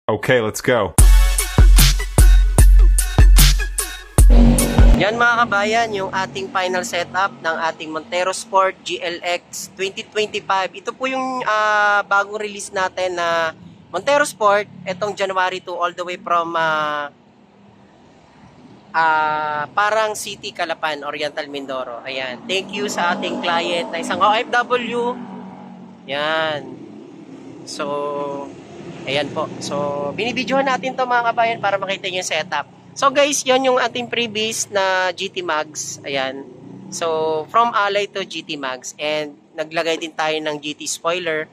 Okay, let's go. Yan mga kabayan, yung ating final setup ng ating Montero Sport GLX 2025. Ito po yung bagong release natin na Montero Sport, itong January 2 all the way from Parang City, Calapan, Oriental Mindoro. Ayan, thank you sa ating client na isang OFW. Yan. So, ayan po. So, binibidyohan natin to mga kabayan para makita nyo yung setup. So guys, yon yung ating previous na GT Mags. Ayan. So, from Alay to GT Mags. And naglagay din tayo ng GT spoiler,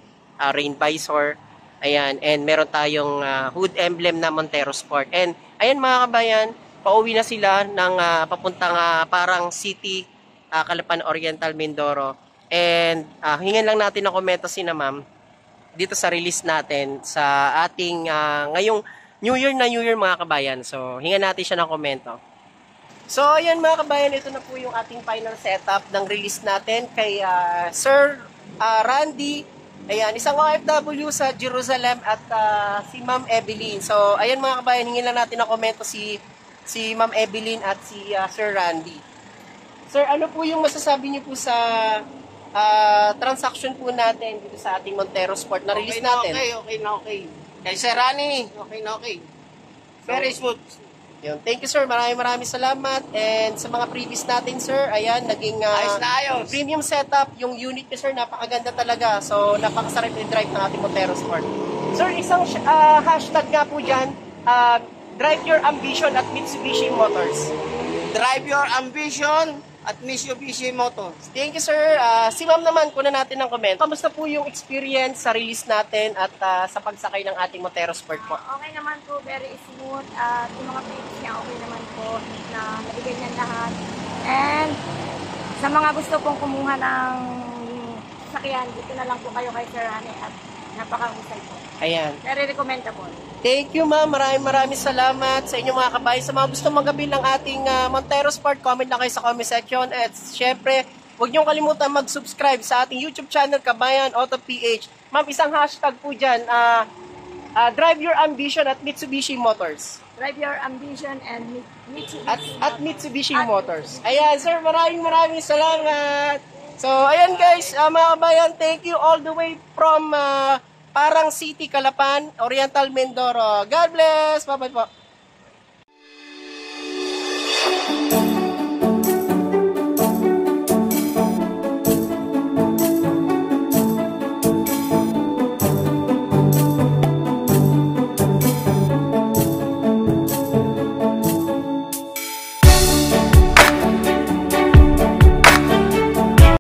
rain visor. Ayan. And meron tayong hood emblem na Montero Sport. And ayan mga kabayan, pauwi na sila ng papuntang Parang City, Calapan, Oriental Mindoro. And hingan lang natin ng komento si na ma'am dito sa release natin sa ating ngayong New Year mga kabayan. So, hingan natin siya ng komento. So, ayan mga kabayan, ito na po yung ating final setup ng release natin kay Sir Randy. Ayan, isang OFW sa Jerusalem at si Ma'am Evelyn. So, ayan mga kabayan, hingin lang natin ng komento si Ma'am Evelyn at si Sir Randy. Sir, ano po yung masasabi niyo po sa transaction po natin dito sa ating Montero Sport na release natin? Okay. Kay Sir Rani, okay. Very smooth. Yun. Thank you sir, maraming salamat. And sa mga previous natin sir, ayan, naging ayos na ayos. Premium setup. Yung unit niya sir, napakaganda talaga. So, napakasarap i-drive ng ating Montero Sport. Sir, isang hashtag nga po dyan, drive your ambition at Mitsubishi Motors. Drive your ambition at Mitsubishi Motors. Thank you sir. Si ma'am naman, kunan natin ng comment. Kamusta po yung experience sa release natin at sa pagsakay ng ating Montero Sport po? Okay naman po, very smooth. Yung mga previous niya, okay naman po na nabigay niyan lahat. And sa mga gusto pong kumuha ng sakyan, dito na lang po kayo kay Sir Rani at napakahusay po. Ayan. Very recommendable. Thank you ma'am. Maraming salamat sa inyong mga kabayan. Sa mga gusto magabil ng ating Montero Sport, comment lang kayo sa comment section. At syempre, huwag niyong kalimutan mag-subscribe sa ating YouTube channel, Kabayan Auto PH. Ma'am, isang hashtag po dyan. Drive your ambition at Mitsubishi Motors. Drive your ambition and Mitsubishi At Mitsubishi Motors. Ayan, sir, maraming salamat. So, ayan guys, mga kabayan, thank you all the way from Parang City, Calapan, Oriental Mindoro. God bless! Bye-bye po.